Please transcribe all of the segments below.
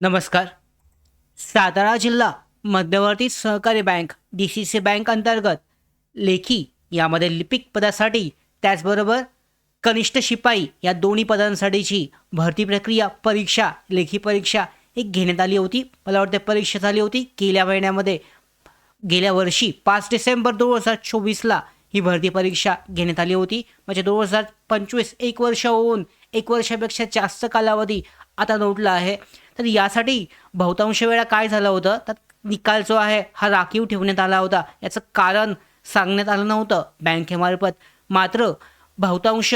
नमस्कार. सातारा जिल्हा मध्यवर्ती सहकारी बँक DCC बँक अंतर्गत लेखी यामध्ये लिपिक पदासाठी त्याचबरोबर कनिष्ठ शिपाई या दोन्ही पदांसाठीची भरती प्रक्रिया परीक्षा लेखी परीक्षा एक घेण्यात आली होती. मला वाटते परीक्षा झाली होती गेल्या महिन्यामध्ये. गेल्या वर्षी 5 डिसेंबर 2024ला ही भरती परीक्षा घेण्यात आली होती. म्हणजे 2025 एक वर्ष होऊन एक वर्षापेक्षा जास्त कालावधी आता लोटला आहे. तर यासाठी बहुतांश वेळा काय झालं होतं, तर निकाल जो आहे हा राखीव ठेवण्यात आला होता. याचं कारण सांगण्यात आलं नव्हतं बँकेमार्फत. मात्र बहुतांश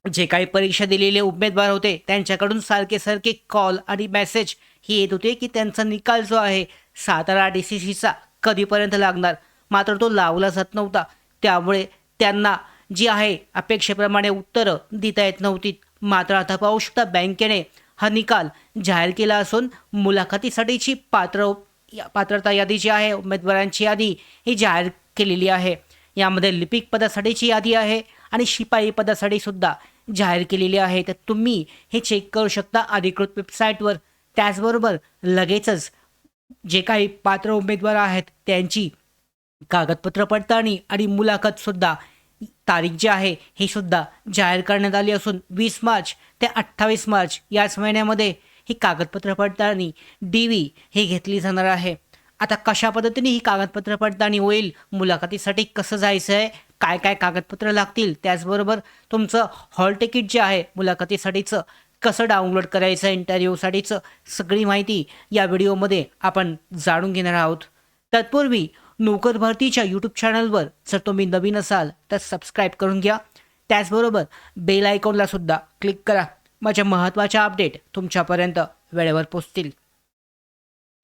जे काही परीक्षा दिलेले उमेदवार होते त्यांच्याकडून सारखे सारखे कॉल आणि मेसेज हे येत होते की त्यांचा निकाल जो आहे सातारा DCCचा कधीपर्यंत लागणार. मात्र तो लावला जात नव्हता. त्यामुळे त्यांना जी आहे अपेक्षेप्रमाणे उत्तरं देता येत नव्हती. मात्र आता पाहू शकता बँकेने हा निकाल जाहीर केला असून मुलाखतीसाठीची पात्रता यादी जी आहे उमेदवारांची यादी ही जाहीर केलेली आहे. यामध्ये लिपिक पदासाठीची यादी आहे आणि शिपाई पदासाठी सुद्धा जाहीर केलेली आहे. तर तुम्ही हे चेक करू शकता अधिकृत वेबसाईटवर. त्याचबरोबर लगेचच जे काही पात्र उमेदवार आहेत त्यांची कागदपत्र पडताळणी आणि मुलाखतसुद्धा तारीख जी आहे ही सुद्धा जाहीर करण्यात आली असून 20 मार्च ते 28 मार्च याच महिन्यामध्ये ही कागदपत्र पडताळणी DV ही घेतली जाणार आहे. आता कशा पद्धतीने ही कागदपत्र पडताळणी होईल, मुलाखतीसाठी कसं जायचं आहे, काय काय कागदपत्र लागतील, त्याचबरोबर तुमचं हॉल तिकीट जे आहे मुलाखतीसाठीचं कसं डाउनलोड करायचं इंटरव्ह्यूसाठीचं सगळी माहिती या व्हिडिओमध्ये आपण जाणून घेणार आहोत. तत्पूर्वी नोकर भरतीच्या यूट्यूब चॅनलवर जर तुम्ही नवीन असाल तर सबस्क्राईब करून घ्या. त्याचबरोबर बेल आयकॉनला सुद्धा क्लिक करा. माझ्या महत्त्वाच्या अपडेट तुमच्यापर्यंत वेळेवर पोचतील.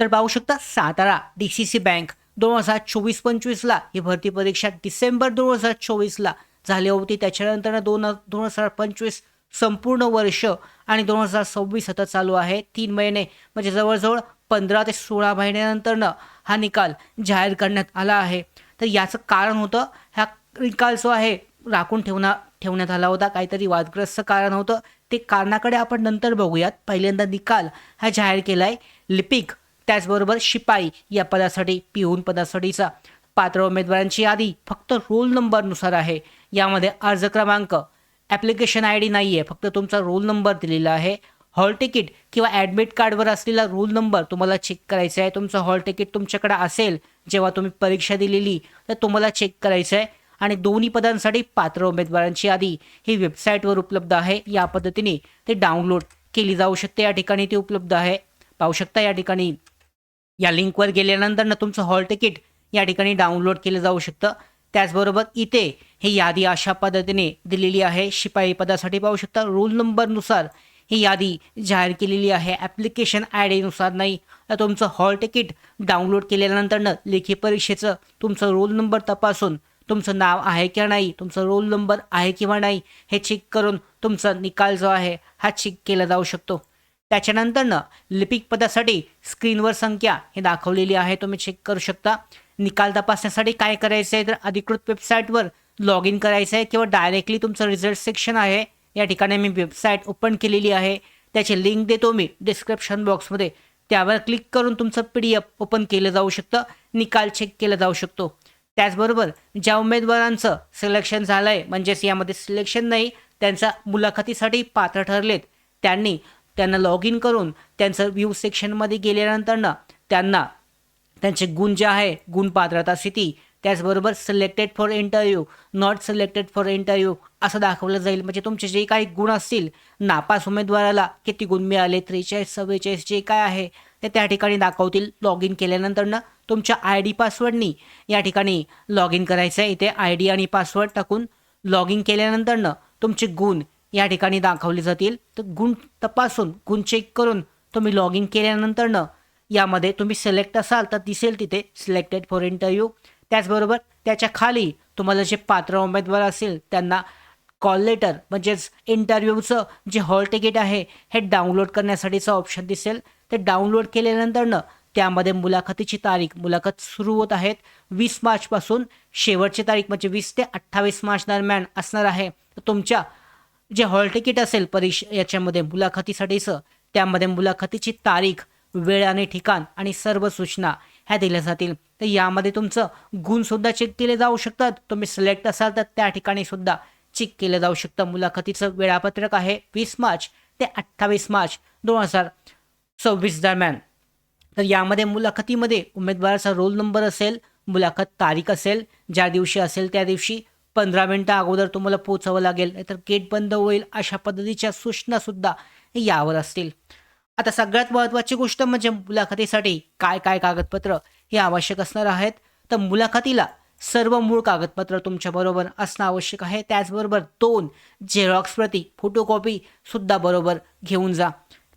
तर पाहू शकता सातारा DCC बँक 2024-25ला ही भरती परीक्षा डिसेंबर 2024ला झाली होती. त्याच्यानंतर 2025 संपूर्ण वर्ष आणि 2026 आता चालू आहे. 3 महिने म्हणजे जवळजवळ 15 ते 16 महिन्यानंतरनं हा निकाल जाहीर करण्यात आला आहे. तर याचं कारण होतं हा निकाल जो आहे राखून ठेवण्यात आला होता. काहीतरी वादग्रस्त कारण होतं. ते कारणाकडे आपण नंतर बघूयात. पहिल्यांदा निकाल हा जाहीर केला आहे लिपिक त्याचबरोबर शिपाई या पदासाठी पिऊन पदासाठीचा. पात्र उमेदवारांची यादी फक्त रोल नंबरनुसार आहे. यामध्ये अर्ज क्रमांक ॲप्लिकेशन ID नाही आहे, फक्त तुमचा रोल नंबर दिलेला आहे. हॉल तिकीट किंवा ॲडमिट कार्डवर असलेला रोल नंबर तुम्हाला चेक करायचा आहे. तुमचं हॉल तिकीट तुमच्याकडे असेल जेव्हा तुम्ही परीक्षा दिलेली तर तुम्हाला चेक करायचं आहे. आणि दोन्ही पदांसाठी पात्र उमेदवारांची यादी ही वेबसाईटवर उपलब्ध आहे. या पद्धतीने ते डाउनलोड केली जाऊ शकते. या ठिकाणी ती उपलब्ध आहे. पाहू शकता या ठिकाणी या लिंकवर गेल्यानंतर ना तुमचं हॉल तिकीट या ठिकाणी डाउनलोड केलं जाऊ शकतं. त्याचबरोबर इथे ही यादी अशा पद्धतीने दिलेली आहे. शिपाई पदासाठी पाहू शकता रोल नंबरनुसार ही यादी जाहीर केलेली आहे. ॲप्लिकेशन ID नुसार नाही. तर तुमचं हॉल तिकीट डाउनलोड केल्यानंतरनं लेखी परीक्षेचं तुमचं रोल नंबर तपासून तुमचं नाव आहे किंवा नाही, तुमचा रोल नंबर आहे किंवा नाही हे चेक करून तुमचा निकाल जो आहे हा चेक केला जाऊ शकतो. त्याच्यानंतरनं लिपिक पदासाठी स्क्रीनवर संख्या हे दाखवलेली आहे, तुम्ही चेक करू शकता. निकाल तपासण्यासाठी काय करायचं आहे तर अधिकृत वेबसाईटवर लॉग इन करायचं आहे किंवा डायरेक्टली तुमचं रिझल्ट सेक्शन आहे या ठिकाणी मी वेबसाईट ओपन केलेली आहे. त्याची लिंक देतो मी डिस्क्रिप्शन बॉक्समध्ये. त्यावर क्लिक करून तुमचं PDF ओपन केलं जाऊ शकतं. निकाल चेक केला जाऊ शकतो. त्याचबरोबर ज्या उमेदवारांचं सिलेक्शन झालं आहे म्हणजेच यामध्ये सिलेक्शन नाही त्यांचा मुलाखतीसाठी पात्र ठरलेत त्यांना लॉग इन करून त्यांचं व्ह्यू सेक्शनमध्ये गेल्यानंतरनं त्यांना त्यांचे गुण जे आहे गुण पात्रता स्थिती त्याचबरोबर selected for interview not selected for interview असं दाखवलं जाईल. म्हणजे तुमचे जे काही गुण असतील नापास उमेदवाराला किती गुण मिळाले 43 44 जे काय आहे ते त्या ठिकाणी दाखवतील. लॉग इन केल्यानंतरनं तुमच्या ID पासवर्डनी या ठिकाणी लॉग इन करायचं आहे. इथे ID आणि पासवर्ड टाकून लॉग इन केल्यानंतरनं तुमचे गुण या ठिकाणी दाखवले जातील. तर गुण तपासून गुण चेक करून तुम्ही लॉग इन केल्यानंतरनं यामध्ये तुम्ही सिलेक्ट असाल तर दिसेल तिथे सिलेक्टेड फॉर इंटरव्ह्यू. त्याचबरोबर त्याच्या खाली तुम्हाला जे पात्र उमेदवार असेल त्यांना कॉल लेटर म्हणजेच इंटरव्ह्यूचं जे हॉल तिकीट आहे हे डाउनलोड करण्यासाठीचं ऑप्शन दिसेल. ते डाउनलोड केल्यानंतरनं त्यामध्ये मुलाखतीची तारीख मुलाखत सुरू होत आहेत 20 मार्चपासून. शेवटची तारीख म्हणजे 20 ते 28 मार्च दरम्यान असणार आहे. तर तुमच्या जे हॉल तिकीट असेल याच्यामध्ये मुलाखतीसाठीचं त्यामध्ये मुलाखतीची तारीख वेळ आणि ठिकाण आणि सर्व सूचना ह्या दिल्या जातील. तर यामध्ये तुमचं गुणसुद्धा चेक केले जाऊ शकतात. तुम्ही सिलेक्ट असाल तर त्या ठिकाणी सुद्धा चेक केलं जाऊ शकतं. मुलाखतीचं वेळापत्रक आहे 20 मार्च ते 28 मार्च 2026 दरम्यान. तर यामध्ये मुलाखतीमध्ये उमेदवाराचा रोल नंबर असेल, मुलाखत तारीख असेल, ज्या दिवशी असेल त्या दिवशी 15 मिनिटं अगोदर तुम्हाला पोहोचावं लागेल, नाहीतर गेट बंद होईल, अशा पद्धतीच्या सूचनासुद्धा यावर असतील. आता सगळ्यात महत्त्वाची गोष्ट म्हणजे मुलाखतीसाठी काय काय कागदपत्र हे आवश्यक असणार आहेत. तर मुलाखतीला सर्व मूळ कागदपत्र तुमच्याबरोबर असणं आवश्यक आहे. त्याचबरोबर 2 झेरॉक्स प्रती फोटोकॉपी सुद्धा बरोबर घेऊन जा.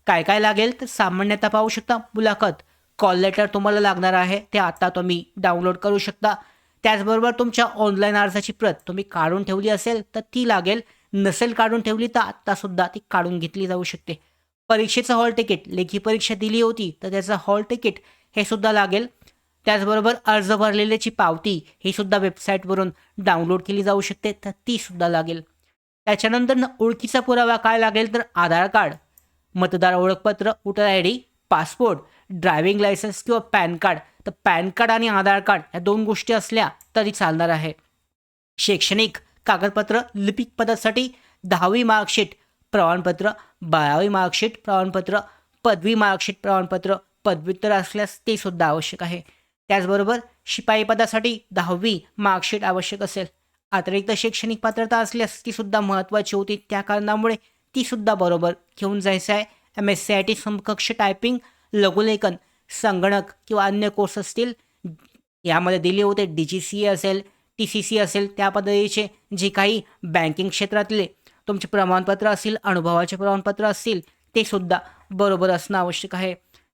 काय काय लागेल तर सामान्यतः पाहू शकता, मुलाखत कॉल लेटर तुम्हाला लागणार आहे, ते आता तुम्ही डाउनलोड करू शकता. त्याचबरोबर तुमच्या ऑनलाईन अर्जाची प्रत तुम्ही काढून ठेवली असेल तर ती लागेल, नसेल काढून ठेवली तर आत्तासुद्धा ती काढून घेतली जाऊ शकते. परीक्षेचं हॉल तिकीट, लेखी परीक्षा दिली होती तर त्याचं हॉल तिकीट हे सुद्धा लागेल. त्याचबरोबर अर्ज भरलेल्याची पावती ही सुद्धा वेबसाईटवरून डाउनलोड केली जाऊ शकते, तर ती सुद्धा लागेल. त्याच्यानंतर ओळखीचा पुरावा काय लागेल तर आधार कार्ड, मतदार ओळखपत्र, voter I D, passport, driving licence किंवा पॅन कार्ड. तर पॅन कार्ड आणि आधार कार्ड या 2 गोष्टी असल्या तरी चालणार आहे. शैक्षणिक कागदपत्र, लिपिक पदासाठी 10वी मार्कशीट प्रमाणपत्र, 12वी मार्कशीट प्रमाणपत्र, पदवी मार्कशीट प्रमाणपत्र, पदव्युत्तर असल्यास ते सुद्धा आवश्यक आहे. त्याचबरोबर शिपाई पदासाठी 10वी मार्कशीट आवश्यक असेल. अतिरिक्त शैक्षणिक पात्रता असल्यास ती सुद्धा महत्त्वाची होती, त्या कारणामुळे ती सुद्धा बरोबर घेऊन जायचं आहे. MSCIT समकक्ष टायपिंग, लघुलेखन, संगणक किंवा अन्य कोर्स असतील यामध्ये दिले होते, DGCA असेल, TCC असेल, त्या पद्धतीचे जे काही बँकिंग क्षेत्रातले तुमचे प्रमाणपत्र असतील, अनुभवाचे प्रमाणपत्र असतील, ते सुद्धा बरोबर असणं आवश्यक आहे.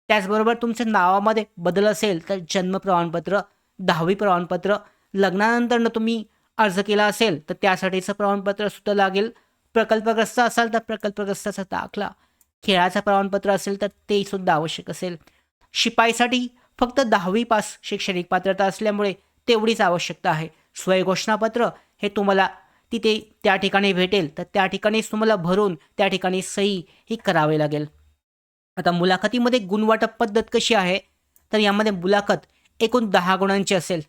त्याचबरोबर तुमच्या नावामध्ये बदल असेल तर जन्म प्रमाणपत्र, 10वी प्रमाणपत्र, लग्नानंतर तुम्ही अर्ज केला असेल तर त्यासाठीचं प्रमाणपत्र सुद्धा लागेल. प्रकल्पग्रस्त असाल तर प्रकल्पग्रस्ताचा दाखला, खेळाचं प्रमाणपत्र असेल तर ते सुद्धा आवश्यक असेल. शिपाईसाठी फक्त 10वी पास शैक्षणिक पात्रता असल्यामुळे तेवढीच आवश्यकता आहे. स्वयं घोषणापत्र हे तुम्हाला तिथे त्या ठिकाणी भेटेल, तर त्या ठिकाणीच तुम्हाला भरून त्या ठिकाणी सही ही करावी लागेल. आता मुलाखतीमध्ये गुणवाटप पद्धत कशी आहे तर यामध्ये मुलाखत एकूण 10 गुणांची असेल.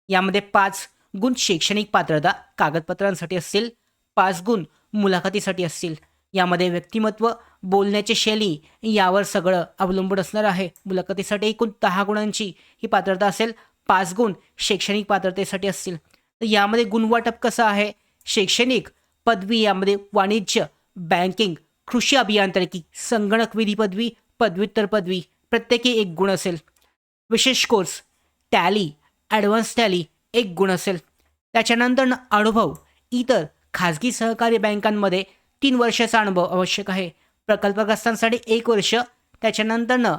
यामध्ये 5 गुण शैक्षणिक पात्रता कागदपत्रांसाठी असतील, 5 गुण मुलाखतीसाठी असतील. यामध्ये व्यक्तिमत्व, बोलण्याची शैली यावर सगळं अवलंबून असणार आहे. मुलाखतीसाठी एकूण 10 गुणांची ही पात्रता असेल, 5 गुण शैक्षणिक पात्रतेसाठी असतील. तर यामध्ये गुणवाटप कसं आहे, शैक्षणिक पदवी यामध्ये वाणिज्य, बँकिंग, कृषी अभियांत्रिकी, संगणक विधी पदवी, पदव्युत्तर पदवी प्रत्येकी 1 गुण असेल. विशेष कोर्स टॅली, ॲडव्हान्स टॅली 1 गुण असेल. त्याच्यानंतर अनुभव, इतर खाजगी सहकारी बँकांमध्ये 3 वर्षाचा अनुभव आवश्यक आहे. प्रकल्पग्रस्तांसाठी 1 वर्ष, त्याच्यानंतरनं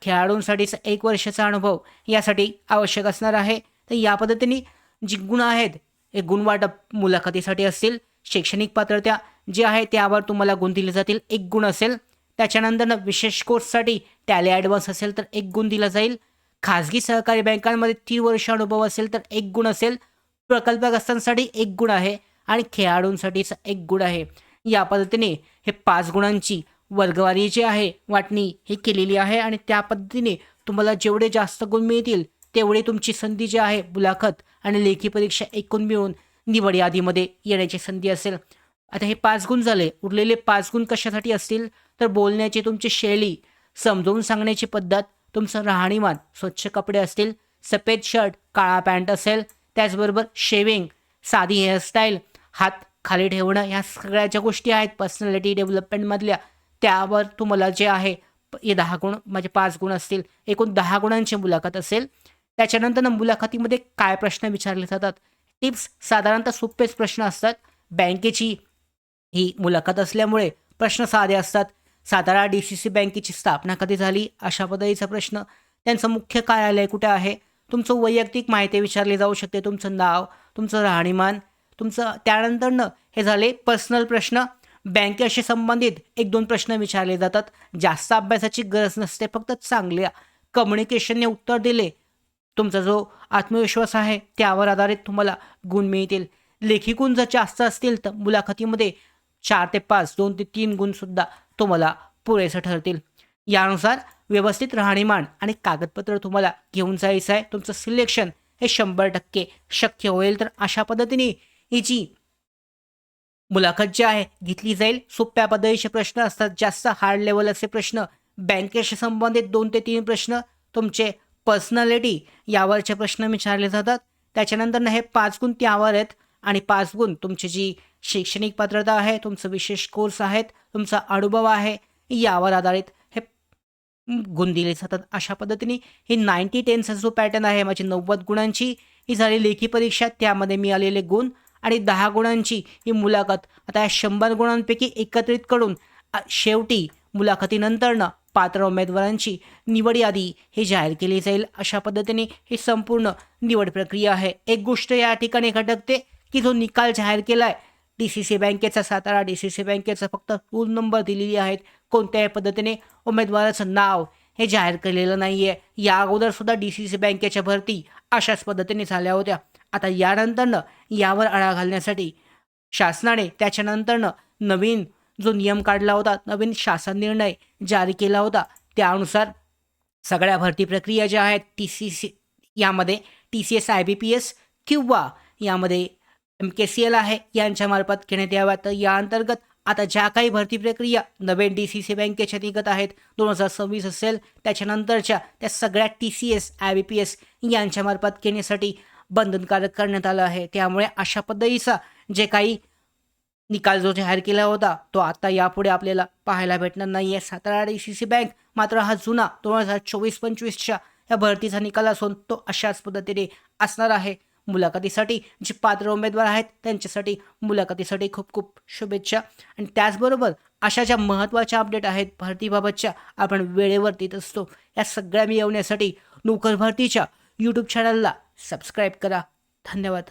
खेळाडूंसाठीचा 1 वर्षाचा अनुभव यासाठी आवश्यक असणार आहे. तर या पद्धतीने जी गुण आहेत हे गुणवाटप मुलाखतीसाठी असतील. शैक्षणिक पात्रता जे आहे त्यावर तुम्हाला गुण दिले जातील, 1 गुण असेल. त्याच्यानंतर विशेष कोर्ससाठी टॅली ॲडव्हान्स असेल तर 1 गुण दिला जाईल. खाजगी सहकारी बँकांमध्ये 3 वर्ष अनुभव असेल तर 1 गुण असेल. प्रकल्पग्रस्तांसाठी 1 गुण आहे आणि खेळाडूंसाठीचा 1 गुण आहे. या पद्धतीने हे 5 गुणांची वर्गवारी जी आहे वाटणी ही केलेली आहे आणि त्या पद्धतीने तुम्हाला जेवढे जास्त गुण मिळतील तेवढे तुमची संधी जी आहे मुलाखत आणि लेखी परीक्षा एकूण मिळून निवड यादीमध्ये येण्याची संधी असेल. आता हे 5 गुण झाले. उरलेले 5 गुण कशासाठी असतील तर बोलण्याची तुमची शैली, समजावून सांगण्याची पद्धत, तुमचं राहणीमान, स्वच्छ कपडे असतील, सफेद शर्ट, काळा पॅन्ट असेल, त्याचबरोबर शेविंग, साधी हेअरस्टाईल, हात खाली ठेवणं, ह्या सगळ्या ज्या गोष्टी आहेत पर्सनॅलिटी डेव्हलपमेंटमधल्या त्यावर तुम्हाला जे आहे हे 10 गुण म्हणजे 5 गुण असतील. एकूण 10 गुणांची मुलाखत असेल. त्याच्यानंतर मुलाखतीमध्ये काय प्रश्न विचारले जातात, टिप्स साधारणतः सोपेच प्रश्न असतात. बँकेची ही मुलाखत असल्यामुळे प्रश्न साधे असतात. सातारा DCC बँकेची स्थापना कधी झाली, अशा पद्धतीचा प्रश्न. त्यांचं मुख्य कार्यालय कुठे आहे, तुमचं वैयक्तिक माहिती विचारली जाऊ शकते, तुमचं नाव, तुमचं राहणीमान, तुमचं. त्यानंतरनं हे झाले पर्सनल प्रश्न. बँकेशी संबंधित 1-2 प्रश्न विचारले जातात. जास्त अभ्यासाची गरज नसते, फक्त चांगल्या कम्युनिकेशनने उत्तर दिले, तुमचा जो आत्मविश्वास आहे त्यावर आधारित तुम्हाला गुण मिळतील. लेखी गुण जर जास्त असतील तर मुलाखतीमध्ये 4 ते 5, 2 ते 3 गुणसुद्धा तुम्हाला पुरेसे ठरतील. यानुसार व्यवस्थित राहणीमान आणि कागदपत्र तुम्हाला घेऊन जायचं आहे. तुमचं सिलेक्शन हे 100% शक्य होईल. तर अशा पद्धतीने ही जी मुलाखत जी आहे घेतली जाईल. सोप्या पद्धतीचे प्रश्न असतात, जास्त हार्ड लेवल असे प्रश्न, बँकेशी संबंधित 2 ते 3 प्रश्न, तुमचे पर्सनॅलिटी यावरचे प्रश्न विचारले जातात. त्याच्यानंतर हे 5 गुण त्यावर आहेत आणि 5 गुण तुमची जी शैक्षणिक पात्रता आहे, तुमचं विशेष कोर्स आहेत, तुमचा अनुभव आहे, यावर आधारित हे गुण दिले जातात. अशा पद्धतीने ही 90-10चा जो पॅटर्न आहे, माझी 90 गुणांची ही झाली लेखी परीक्षा, त्यामध्ये मिळालेले गुण आणि 10 गुणांची ही मुलाखत. आता या 100 गुणांपैकी एकत्रित करून शेवटी मुलाखतीनंतरनं पात्र उमेदवारांची निवड यादी ही जाहीर केली जाईल. अशा पद्धतीने ही संपूर्ण निवड प्रक्रिया आहे. एक गोष्ट या ठिकाणी खटकते की जो निकाल जाहीर केला आहे DCC बँकेचा, सातारा DCC बँकेचा, फक्त रूल नंबर दिलेली आहेत. कोणत्याही पद्धतीने उमेदवाराचं नाव हे जाहीर केलेलं नाही आहे. या अगोदरसुद्धा DCC बँकेच्या भरती अशाच पद्धतीने झाल्या होत्या. आता यानंतरनं यावर आळा घालण्यासाठी शासनाने त्याच्यानंतरनं नवीन जो नियम काढला होता, नवीन शासन निर्णय जारी केला होता, त्यानुसार सगळ्या भरती प्रक्रिया ज्या आहेत TCC यामध्ये TCS IBPS किंवा यामध्ये MKCL आहे यांच्यामार्फत घेण्यात याव्या. तर या अंतर्गत आता ज्या काही भरती प्रक्रिया नवीन DCC बँकेच्या निघत आहेत, 2026 असेल त्याच्यानंतरच्या, त्या सगळ्या TCS IBPS यांच्यामार्फत घेण्यासाठी बंधनकारक करण्यात आलं आहे. त्यामुळे अशा पद्धतीचा जे काही निकाल जो जाहीर केला होता तो आता यापुढे आपल्याला पाहायला भेटणार नाही आहे. सातारा DCC बँक मात्र हा जुना 2024-25च्या या भरतीचा निकाल असून तो अशाच पद्धतीने असणार आहे. मुलाखतीसाठी जे पात्र उमेदवार आहेत त्यांच्यासाठी मुलाखतीसाठी खूप खूप शुभेच्छा. आणि त्याचबरोबर अशा ज्या महत्त्वाच्या अपडेट आहेत भरतीबाबतच्या आपण वेळेवर देत असतो, या सगळ्या मिळवण्यासाठी नोकर भरतीच्या यूट्यूब चॅनलला सबस्क्राईब करा. धन्यवाद.